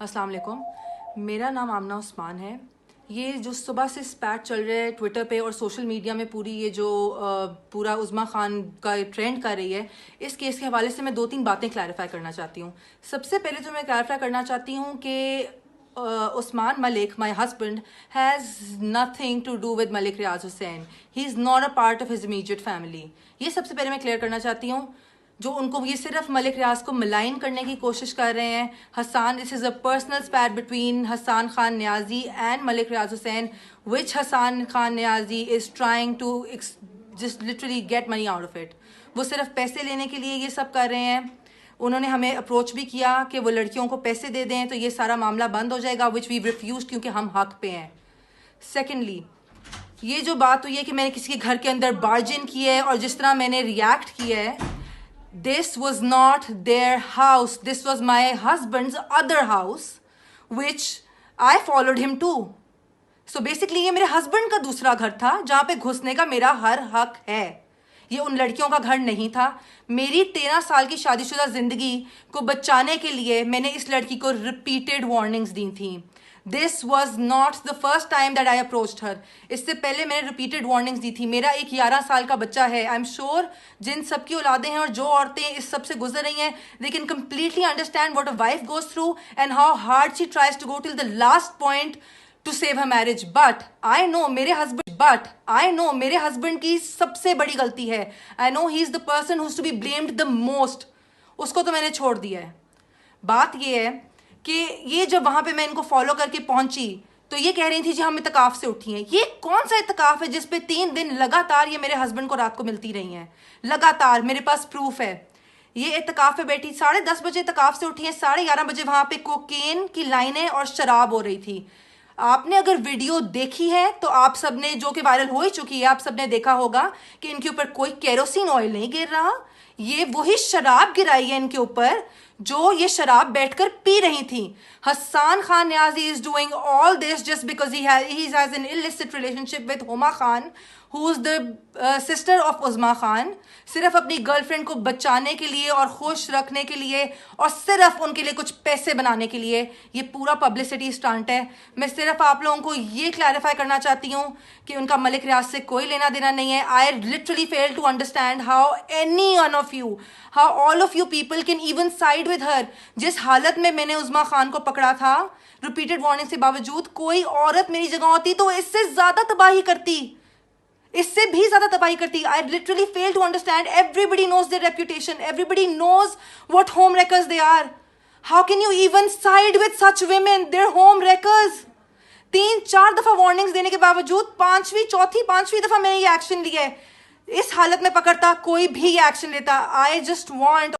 अस्सलाम वालेकुम। मेरा नाम आमना उस्मान है। ये जो सुबह से स्पैट चल रहा है ट्विटर पे और सोशल मीडिया में, पूरी ये जो पूरा उज़्मा खान का ट्रेंड कर रही है, इस केस के हवाले से मैं 2-3 बातें क्लैरिफाई करना चाहती हूँ। सबसे पहले तो मैं क्लैरिफाई करना चाहती हूँ कि Usman Malik, my husband, has nothing to do with Malik Riaz Hussain. He is not a part of his immediate family. ये सबसे पहले मैं क्लियर करना चाहती हूँ। जो उनको ये सिर्फ मलिक रियाज को मलाइन करने की कोशिश कर रहे हैं। Hasan, this is a personal spat between Hasan Khan Niazi and Malik Riaz Hussain, which Hasan Khan Niazi is trying to just literally get money out of it. वो सिर्फ पैसे लेने के लिए ये सब कर रहे हैं। उन्होंने हमें अप्रोच भी किया कि वो लड़कियों को पैसे दे दें तो ये सारा मामला बंद हो जाएगा, विच वी रिफ्यूज, क्योंकि हम हक पे हैं। सेकेंडली, ये जो बात हुई है कि मैंने किसी के घर के अंदर बार्जिन किया है और जिस तरह मैंने रिएक्ट किया है, this was not their house, this was my husband's other house which I followed him to. So basically ये मेरे हस्बैंड का दूसरा घर था जहाँ पे घुसने का मेरा हर हक है। ये उन लड़कियों का घर नहीं था। मेरी 13 साल की शादीशुदा जिंदगी को बचाने के लिए मैंने इस लड़की को रिपीटेड वार्निंग्स दी थी। This was not the first time that I approached her. इससे पहले मैंने रिपीटेड वार्निंग्स दी थी। मेरा एक 11 साल का बच्चा है। आई एम श्योर जिन सबकी औलादें हैं और जो औरतें इस सब से गुजर रही हैं, they can completely understand what a wife goes through and how hard she tries to go till the last point to save her marriage. But I know मेरे हस्बैंड की सबसे बड़ी गलती है। I know he is the person who is to be blamed the most. उसको तो मैंने छोड़ दिया है। बात ये है कि ये जब वहां पे मैं इनको फॉलो करके पहुंची तो ये कह रही थी जी हम इतकाफ से उठी हैं। ये कौन सा इतकाफ है जिसपे 3 दिन लगातार ये मेरे हस्बैंड को रात को मिलती रही हैं? लगातार मेरे पास प्रूफ है। ये इतकाफ पे बैठी 10:30 बजे इतकाफ से उठी हैं, 11:30 बजे वहां पे कोकेन की लाइनें और शराब हो रही थी। आपने अगर वीडियो देखी है तो आप सबने, जो कि वायरल हो ही चुकी है, आप सबने देखा होगा कि इनके ऊपर कोई केरोसिन ऑयल नहीं गिर रहा। ये वही शराब गिराई है इनके ऊपर जो ये शराब बैठकर पी रही थी। Hasan Khan Niazi is doing all this just because he has an illicit relationship with Huma Khan who is the sister of Uzma Khan. सिर्फ अपनी गर्लफ्रेंड को बचाने के लिए और खुश रखने के लिए और सिर्फ उनके लिए कुछ पैसे बनाने के लिए ये पूरा पब्लिसिटी स्टंट है। मैं सिर्फ आप लोगों को ये क्लैरिफाई करना चाहती हूँ कि उनका मलिक रियाज से कोई लेना देना नहीं है। I literally fail to understand how any one of you, how all of you people can even side with her. जिस हालत में मैंने उज़्मा खान को पकड़ा था, रिपीटेड वार्निंग के बावजूद, कोई औरत मेरी जगह होती तो इससे ज्यादा तबाही करती, इससे भी ज्यादा तबाही करती। I literally fail to understand. Everybody knows their reputation, everybody knows what home wreckers they are. How can you even side with such women? Their home wreckers. 3-4 दफा वार्निंग्स देने के बावजूद चौथी पांचवी दफा मैंने ये एक्शन लिया है। इस हालत में पकड़ता, कोई भी ये एक्शन लेता। I just want